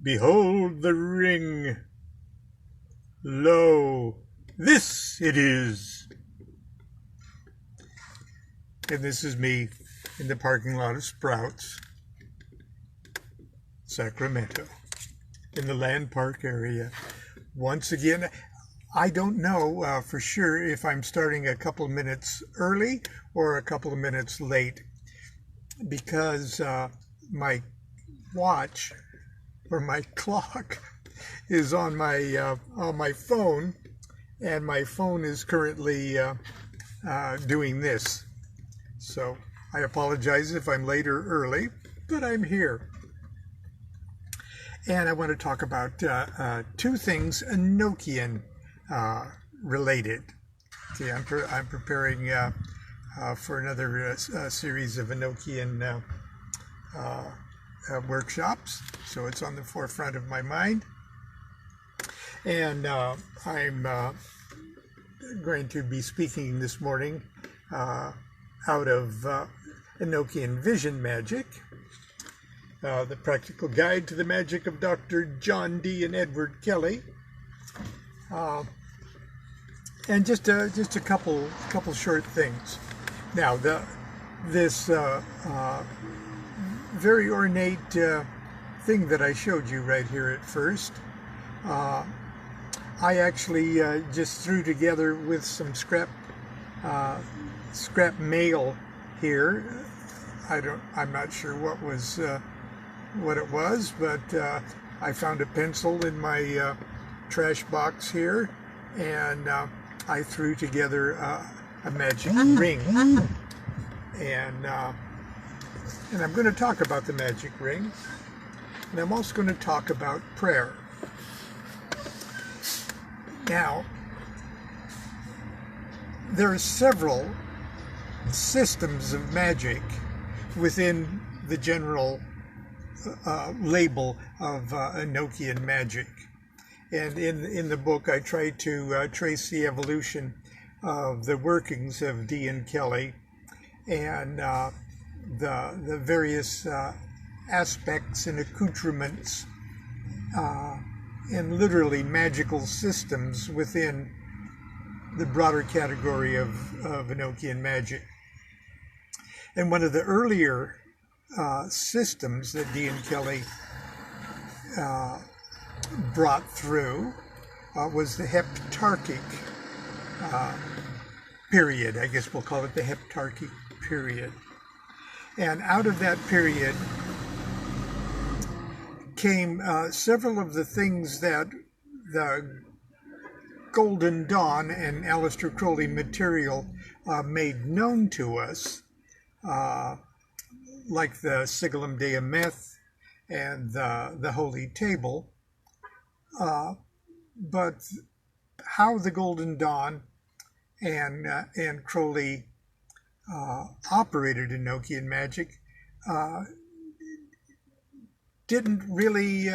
Behold the ring. Lo, this it is. And this is me in the parking lot of Sprouts, Sacramento, in the Land Park area. Once again, I don't know for sure if I'm starting a couple of minutes early or a couple of minutes late, because my watch or my clock is on my phone, and my phone is currently doing this. So I apologize if I'm late or early, but I'm here. And I want to talk about two things Enochian related. See, I'm preparing for another series of Enochian workshops, so it's on the forefront of my mind. And I'm going to be speaking this morning out of Enochian Vision Magic, the Practical Guide to the Magic of Dr. John D. and Edward Kelly, and just a couple short things. Now, this very ornate thing that I showed you right here at first, I actually just threw together with some scrap mail here. I'm not sure what it was, but I found a pencil in my trash box here, and I threw together a magic ring, and I'm going to talk about the magic ring, and I'm also going to talk about prayer. Now, there are several systems of magic within the general label of Enochian magic. And in the book, I try to trace the evolution of the workings of D. and Kelly, and the various aspects and accoutrements and literally magical systems within the broader category of Enochian magic. And one of the earlier systems that D. and Kelly brought through was the Heptarchic period. I guess we'll call it the Heptarchic period. And out of that period came several of the things that the Golden Dawn and Aleister Crowley material made known to us, like the Sigillum Dei Myth and the Holy Table. But how the Golden Dawn and Crowley operated Enochian magic didn't really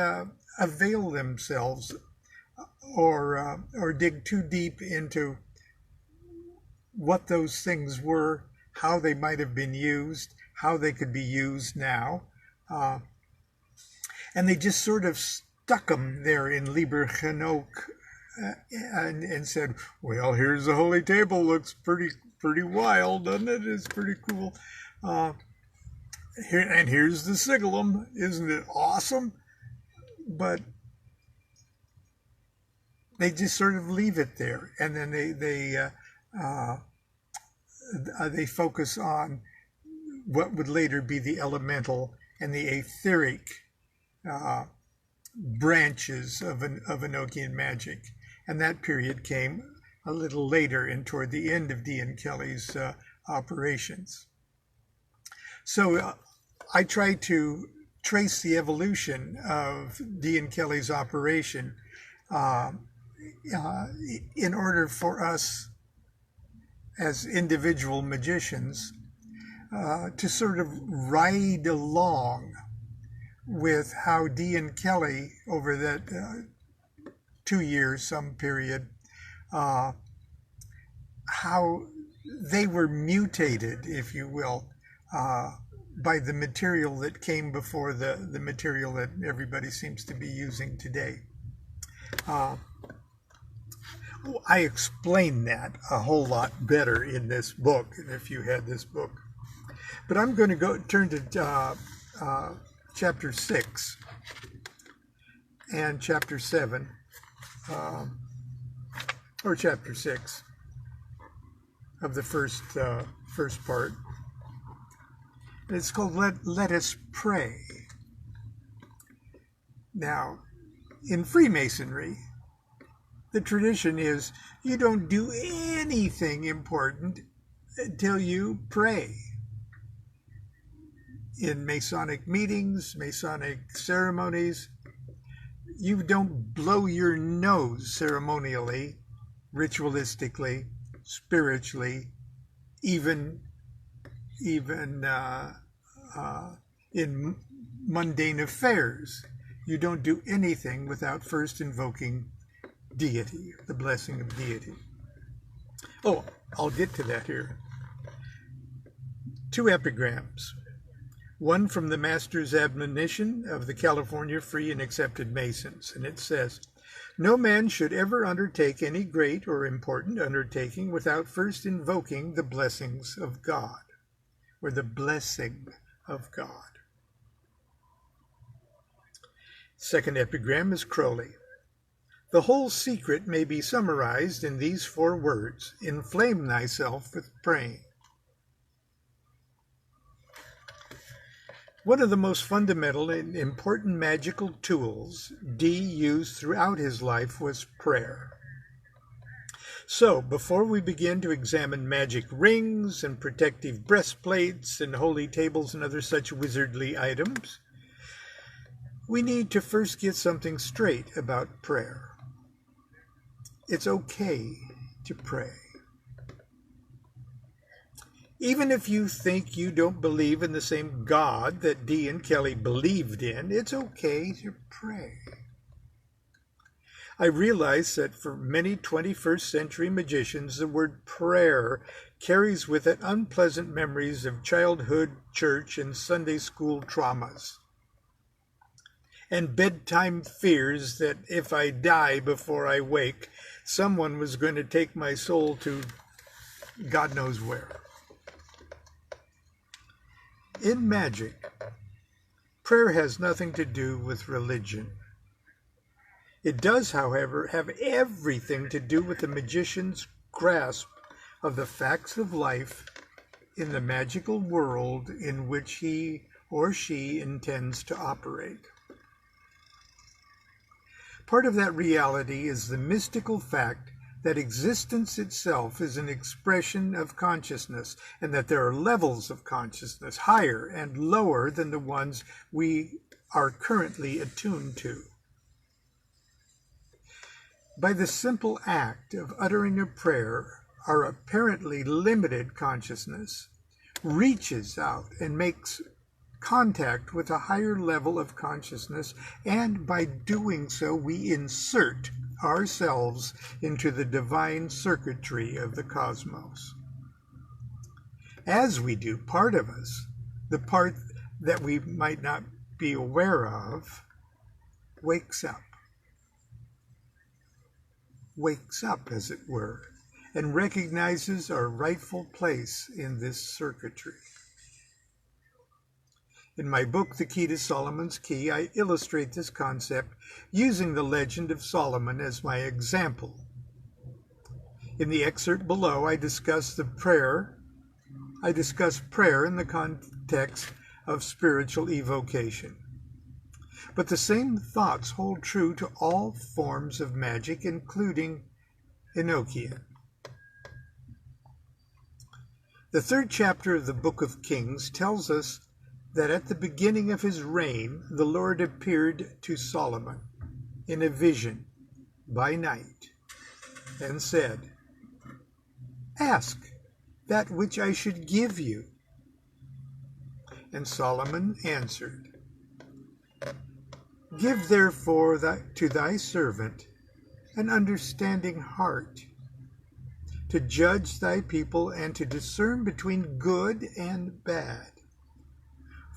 avail themselves or dig too deep into what those things were, how they might have been used, how they could be used now. And they just sort of stuck them there in Liber Chanoch and said, well, here's the Holy Table, looks pretty wild, doesn't it? It's pretty cool. Here's the Sigillum, isn't it awesome? But they just sort of leave it there, and then they focus on what would later be the elemental and the etheric branches of Enochian magic, and that period came a little later and toward the end of D. and Kelly's operations. So I tried to trace the evolution of D. and Kelly's operation in order for us as individual magicians to sort of ride along with how D. and Kelly, over that 2 years, some period, how they were mutated, if you will, by the material that came before the material that everybody seems to be using today. I explain that a whole lot better in this book, if you had this book. But I'm going to turn to chapter 6 and chapter 7, or chapter 6 of the first part. It's called Let Us Pray. Now, in Freemasonry, the tradition is you don't do anything important until you pray. In Masonic meetings, Masonic ceremonies, you don't blow your nose ceremonially, ritualistically, spiritually, even in mundane affairs. You don't do anything without first invoking deity, the blessing of deity. Oh, I'll get to that here. 2 epigrams. One from the Master's Admonition of the California Free and Accepted Masons, and it says, "No man should ever undertake any great or important undertaking without first invoking the blessings of God," or the blessing of God. Second epigram is Crowley. "The whole secret may be summarized in these 4 words: inflame thyself with praying." One of the most fundamental and important magical tools Dee used throughout his life was prayer. So, before we begin to examine magic rings and protective breastplates and holy tables and other such wizardly items, we need to first get something straight about prayer. It's okay to pray. Even if you think you don't believe in the same God that Dee and Kelly believed in, it's okay to pray. I realize that for many 21st century magicians, the word prayer carries with it unpleasant memories of childhood, church, and Sunday school traumas, and bedtime fears that if I die before I wake, someone was going to take my soul to God knows where. In magic, prayer has nothing to do with religion. It does, however, have everything to do with the magician's grasp of the facts of life in the magical world in which he or she intends to operate. Part of that reality is the mystical fact that existence itself is an expression of consciousness, and that there are levels of consciousness, higher and lower than the ones we are currently attuned to. By the simple act of uttering a prayer, our apparently limited consciousness reaches out and makes contact with a higher level of consciousness, and by doing so, we insert ourselves into the divine circuitry of the cosmos. As we do, part of us, the part that we might not be aware of, wakes up, as it were, and recognizes our rightful place in this circuitry. In my book, The Key to Solomon's Key, I illustrate this concept using the legend of Solomon as my example. In the excerpt below, I discuss prayer in the context of spiritual evocation. But the same thoughts hold true to all forms of magic, including Enochian. The 3rd chapter of the Book of Kings tells us that at the beginning of his reign, the Lord appeared to Solomon in a vision by night and said, "Ask that which I should give you." And Solomon answered, "Give therefore to thy servant an understanding heart, to judge thy people and to discern between good and bad.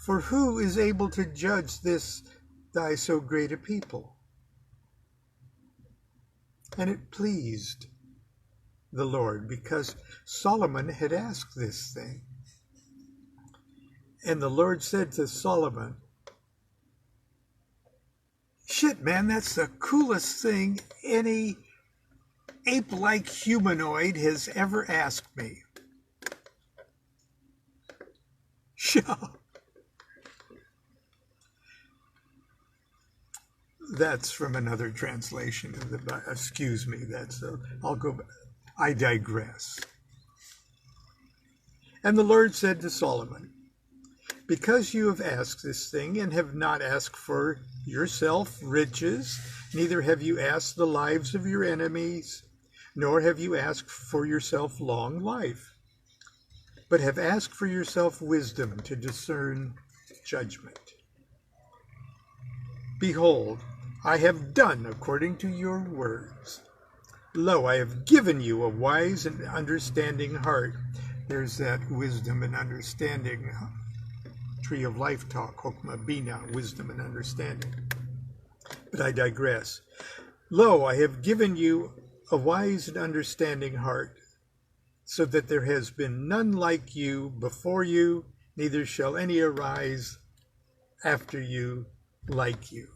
For who is able to judge this thy so great a people? And it pleased the Lord, because Solomon had asked this thing. And the Lord said to Solomon, shit, man, that's the coolest thing any ape-like humanoid has ever asked me. That's from another translation of the Bible. Excuse me, I'll go back. I digress. And the Lord said to Solomon, because you have asked this thing and have not asked for yourself riches, neither have you asked the lives of your enemies, nor have you asked for yourself long life, but have asked for yourself wisdom to discern judgment. Behold, I have done according to your words. Lo, I have given you a wise and understanding heart. There's that wisdom and understanding. Tree of Life talk, Hokmah Bina, wisdom and understanding. But I digress. Lo, I have given you a wise and understanding heart, so that there has been none like you before you, neither shall any arise after you like you.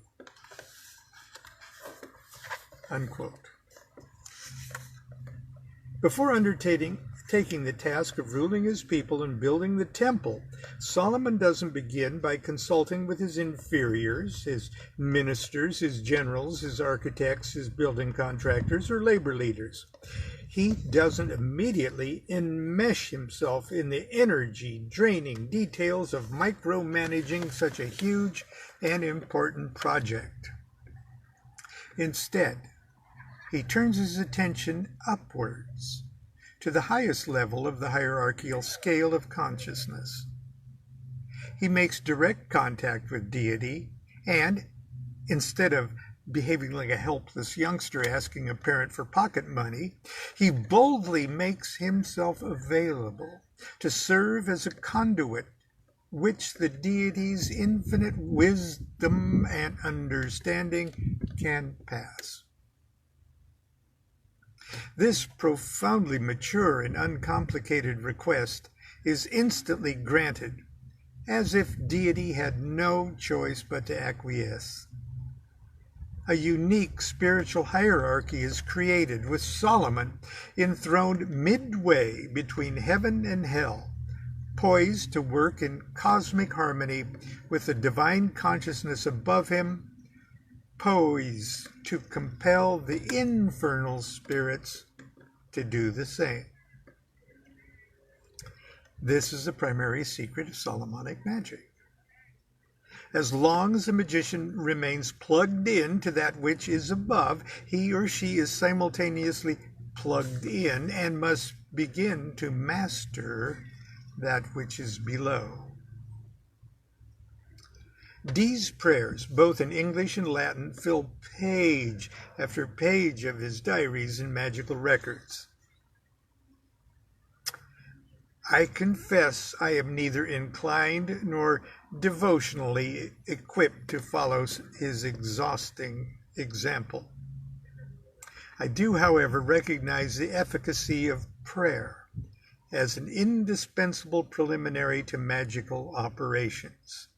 Unquote. Before taking the task of ruling his people and building the temple, Solomon doesn't begin by consulting with his inferiors, his ministers, his generals, his architects, his building contractors, or labor leaders. He doesn't immediately enmesh himself in the energy-draining details of micromanaging such a huge and important project. Instead, he turns his attention upwards to the highest level of the hierarchical scale of consciousness. He makes direct contact with deity, and instead of behaving like a helpless youngster asking a parent for pocket money, he boldly makes himself available to serve as a conduit which the deity's infinite wisdom and understanding can pass. This profoundly mature and uncomplicated request is instantly granted, as if deity had no choice but to acquiesce. A unique spiritual hierarchy is created, with Solomon enthroned midway between heaven and hell, poised to work in cosmic harmony with the divine consciousness above him, poised to compel the infernal spirits to do the same. This is the primary secret of Solomonic magic. As long as the magician remains plugged in to that which is above, he or she is simultaneously plugged in and must begin to master that which is below. Dee's prayers, both in English and Latin, fill page after page of his diaries and magical records. I confess I am neither inclined nor devotionally equipped to follow his exhausting example. I do, however, recognize the efficacy of prayer as an indispensable preliminary to magical operations.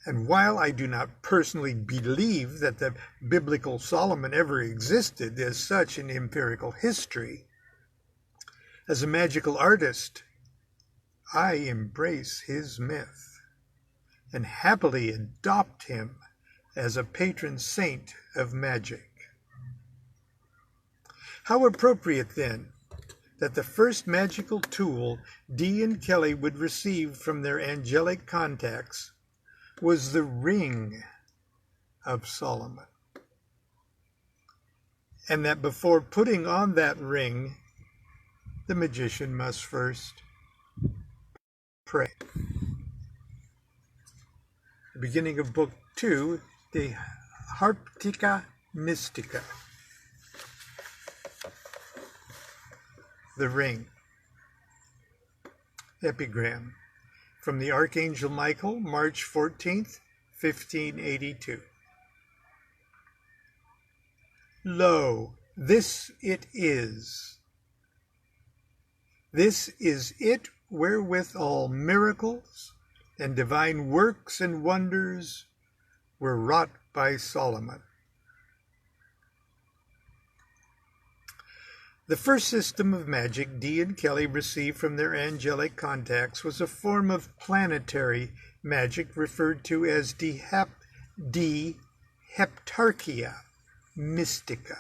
And while I do not personally believe that the biblical Solomon ever existed as such in empirical history, as a magical artist, I embrace his myth and happily adopt him as a patron saint of magic. How appropriate, then, that the first magical tool Dee and Kelly would receive from their angelic contacts was the ring of Solomon, and that before putting on that ring, the magician must first pray. The beginning of Book 2, De Harptica Mystica. The ring. Epigram. from the Archangel Michael, March 14th, 1582. Lo, this it is. This is it wherewith all miracles and divine works and wonders were wrought by Solomon. The first system of magic Dee and Kelly received from their angelic contacts was a form of planetary magic referred to as Heptarchia Mystica.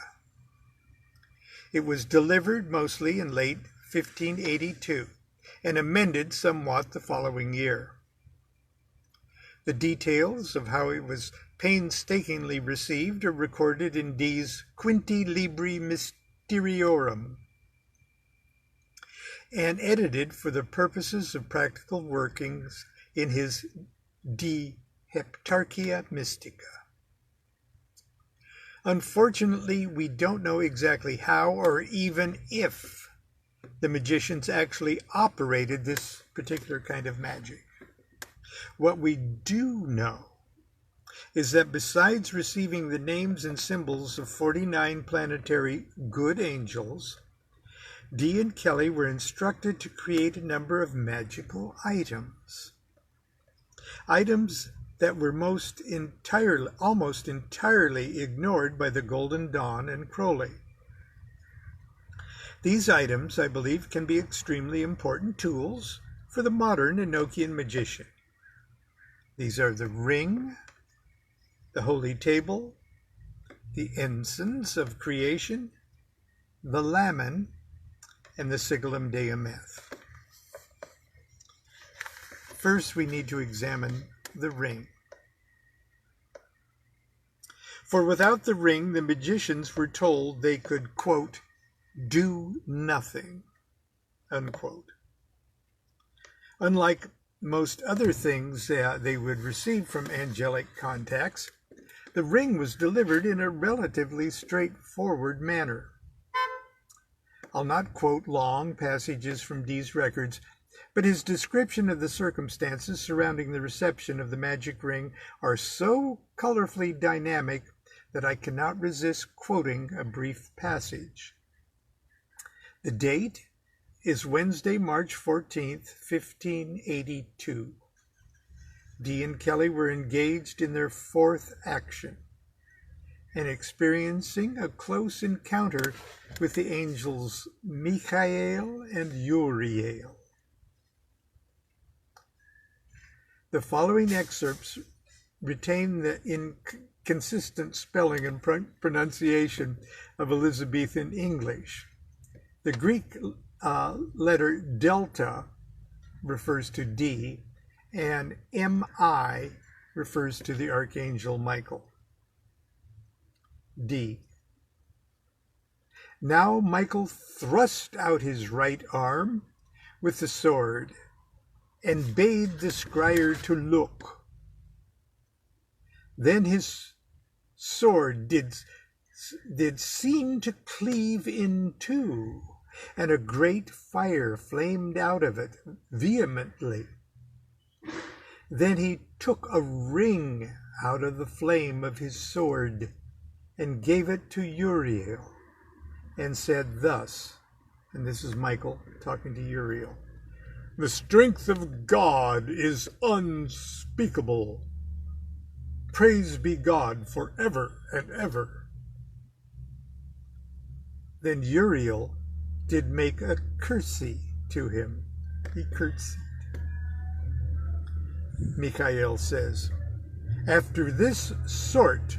It was delivered mostly in late 1582 and amended somewhat the following year. The details of how it was painstakingly received are recorded in Dee's Quinti Libri Mysteriorum and edited for the purposes of practical workings in his De Heptarchia Mystica. Unfortunately, we don't know exactly how or even if the magicians actually operated this particular kind of magic. What we do know is that besides receiving the names and symbols of 49 planetary good angels, Dee and Kelly were instructed to create a number of magical items. Items that were almost entirely ignored by the Golden Dawn and Crowley. These items, I believe, can be extremely important tools for the modern Enochian magician. These are the ring, the holy table, the ensigns of creation, the lamen, and the sigillum deumeth. First, we need to examine the ring. For without the ring, the magicians were told they could, quote, do nothing, unquote. Unlike most other things they would receive from angelic contacts, the ring was delivered in a relatively straightforward manner. I'll not quote long passages from Dee's records, but his description of the circumstances surrounding the reception of the magic ring are so colorfully dynamic that I cannot resist quoting a brief passage. The date is Wednesday, March 14th, 1582. Dee and Kelly were engaged in their fourth action and experiencing a close encounter with the angels Michael and Uriel. The following excerpts retain the inconsistent spelling and pronunciation of Elizabethan English. The Greek letter delta refers to D, and MI refers to the Archangel Michael. D. Now Michael thrust out his right arm with the sword and bade the scryer to look. Then his sword did seem to cleave in two, and a great fire flamed out of it vehemently. Then he took a ring out of the flame of his sword and gave it to Uriel and said thus, and this is Michael talking to Uriel, "The strength of God is unspeakable. Praise be God forever and ever." Then Uriel did make a curtsy to him. He curtsied. Michael says, "After this sort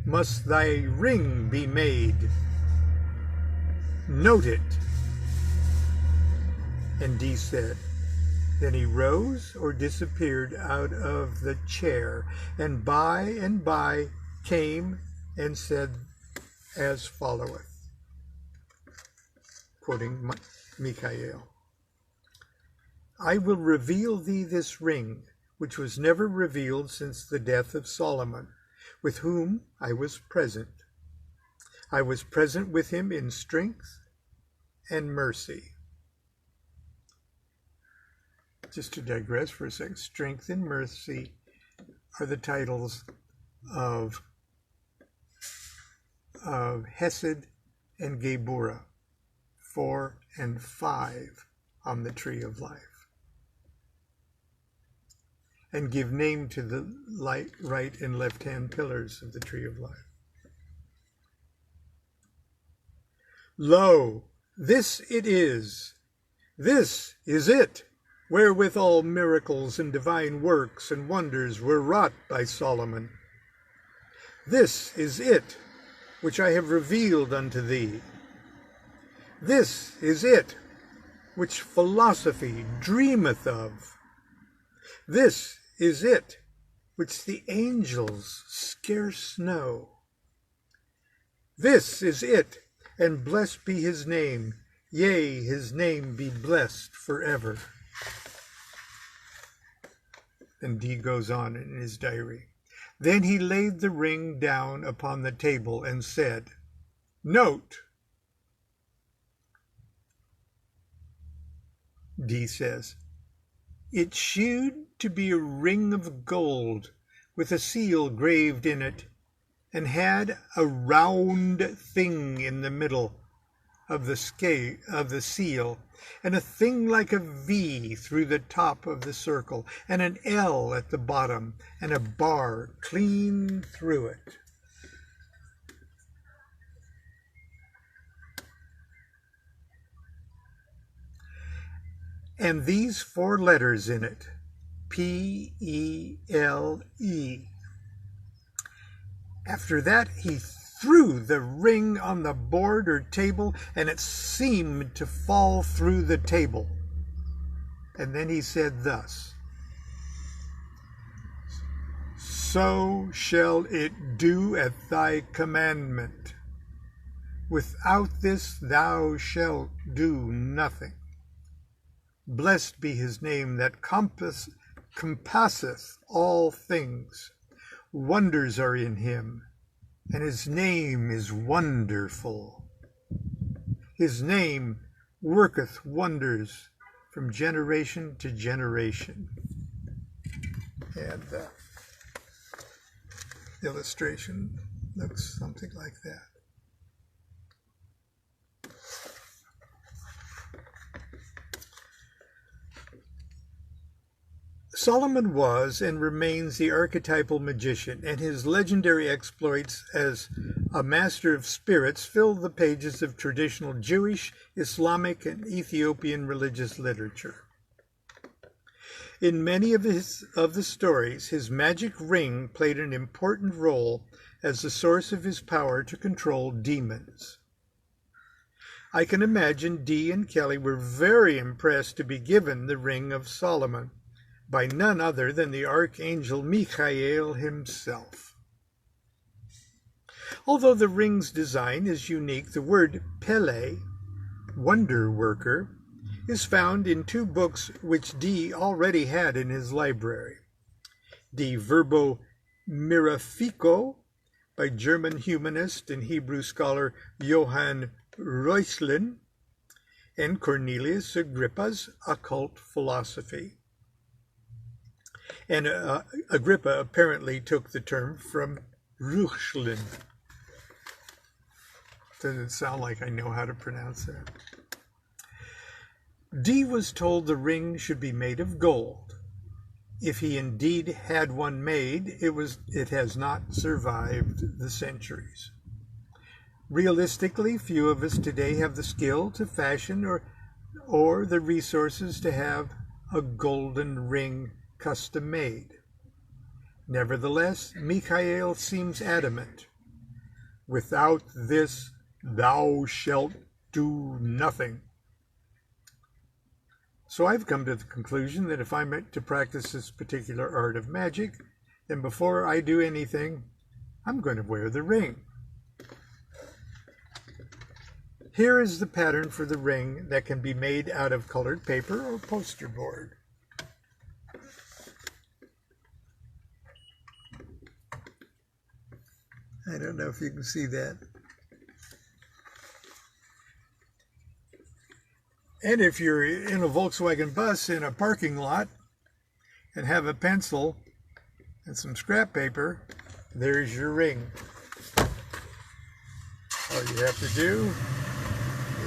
must thy ring be made. Note it." And Dee said, then he rose or disappeared out of the chair, and by came and said as followeth, quoting Michael, "I will reveal thee this ring, which was never revealed since the death of Solomon, with whom I was present. I was present with him in strength and mercy." just to digress for a second, strength and mercy are the titles of Hesed and Geburah, 4 and 5 on the tree of life, and give name to the right and left-hand pillars of the tree of life. Lo, this it is, this is it, wherewith all miracles and divine works and wonders were wrought by Solomon. This is it, which I have revealed unto thee. This is it, which philosophy dreameth of. This is it, which the angels scarce know. This is it, and blessed be his name, yea, his name be blessed forever. And Dee goes on in his diary. Then he laid the ring down upon the table and said, Note. Dee says, It shewed to be a ring of gold with a seal graved in it, and had a round thing in the middle of the seal, and a thing like a V through the top of the circle, and an L at the bottom, and a bar clean through it. And these 4 letters in it, P-E-L-E. After that he threw the ring on the board or table, and it seemed to fall through the table. And then he said thus, So shall it do at thy commandment. Without this thou shalt do nothing. Blessed be his name that compasseth all things. Wonders are in him, and his name is wonderful. His name worketh wonders from generation to generation. And the illustration looks something like that. Solomon was and remains the archetypal magician, and his legendary exploits as a master of spirits fill the pages of traditional Jewish, Islamic, and Ethiopian religious literature. In many of the stories, his magic ring played an important role as the source of his power to control demons. I can imagine Dee and Kelly were very impressed to be given the Ring of Solomon by none other than the Archangel Michael himself. Although the ring's design is unique, the word Pele, wonder worker, is found in 2 books which Dee already had in his library. De Verbo Mirafico by German humanist and Hebrew scholar Johann Reuchlin, and Cornelius Agrippa's Occult Philosophy. And Agrippa apparently took the term from Reuchlin. Doesn't sound like I know how to pronounce that. Dee was told the ring should be made of gold. If he indeed had one made, it has not survived the centuries. Realistically, few of us today have the skill to fashion or the resources to have a golden ring custom made. Nevertheless, Michael seems adamant. Without this, thou shalt do nothing. So I've come to the conclusion that if I'm to practice this particular art of magic, then before I do anything, I'm going to wear the ring. Here is the pattern for the ring that can be made out of colored paper or poster board. I don't know if you can see that. And if you're in a Volkswagen bus in a parking lot and have a pencil and some scrap paper, there's your ring. All you have to do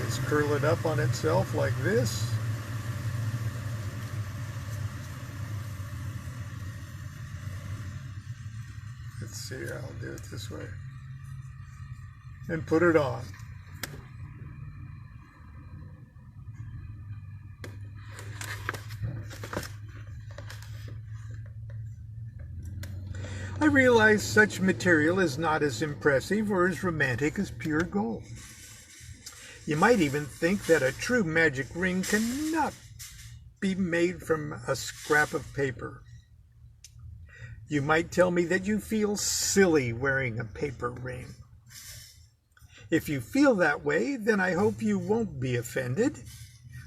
is curl it up on itself like this. Let's see, I'll do it this way. And put it on. I realize such material is not as impressive or as romantic as pure gold. You might even think that a true magic ring cannot be made from a scrap of paper. You might tell me that you feel silly wearing a paper ring. If you feel that way, then I hope you won't be offended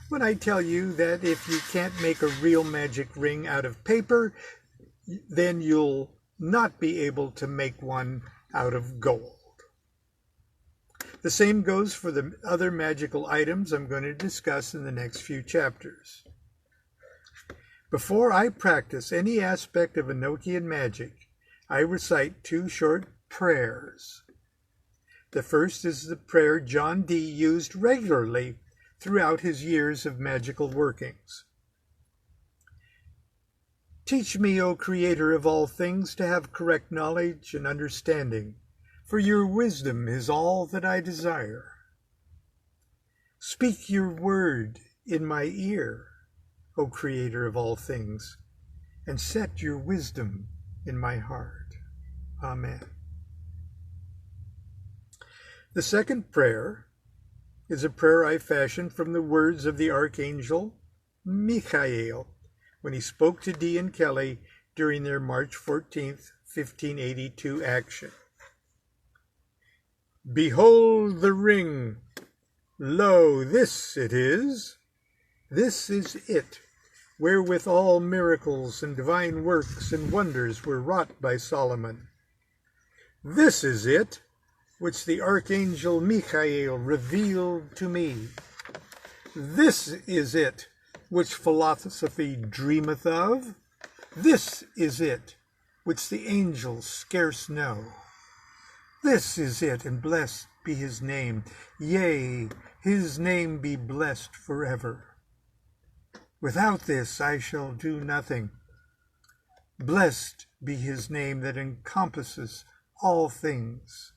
when I tell you that if you can't make a real magic ring out of paper, then you'll not be able to make one out of gold. The same goes for the other magical items I'm going to discuss in the next few chapters. Before I practice any aspect of Enochian magic, I recite 2 short prayers. The first is the prayer John Dee used regularly throughout his years of magical workings. Teach me, O Creator of all things, to have correct knowledge and understanding, for your wisdom is all that I desire. Speak your word in my ear, O Creator of all things, and set your wisdom in my heart. Amen. The second prayer is a prayer I fashioned from the words of the Archangel Michael when he spoke to Dee and Kelly during their March 14th, 1582 action. Behold the ring! Lo, this it is! This is it, wherewith all miracles and divine works and wonders were wrought by Solomon. This is it, which the Archangel Michael revealed to me. This is it, which philosophy dreameth of. This is it, which the angels scarce know. This is it, and blessed be his name. Yea, his name be blessed forever. Without this I shall do nothing. Blessed be his name that encompasses all things.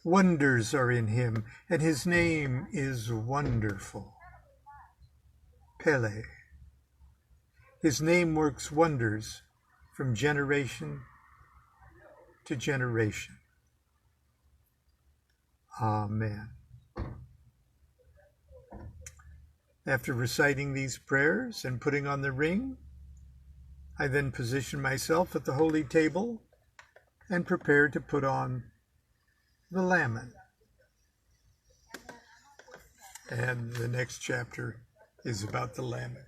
Wonders are in him, and his name is wonderful. Pele. His name works wonders from generation to generation. Amen. After reciting these prayers and putting on the ring, I then position myself at the holy table and prepare to put on the lamen. And the next chapter is about the lamen.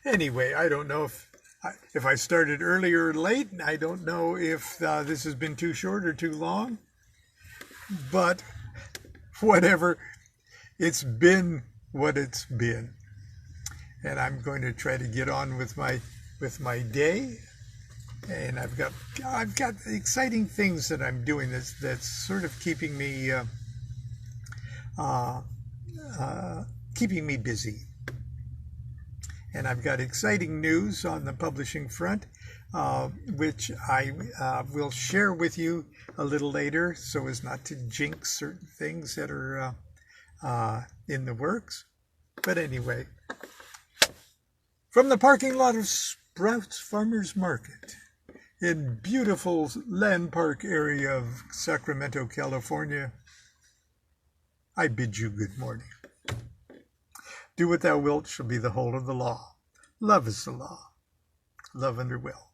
Anyway, I don't know if I started early or late. I don't know if this has been too short or too long. But whatever, it's been what it's been. And I'm going to try to get on with my day. And I've got exciting things that I'm doing that's sort of keeping me busy. And I've got exciting news on the publishing front, which I will share with you a little later, so as not to jinx certain things that are in the works. But anyway, from the parking lot of Sprouts Farmers Market in beautiful Land Park area of Sacramento, California, I bid you good morning. Do what thou wilt shall be the whole of the law. Love is the law. Love under will.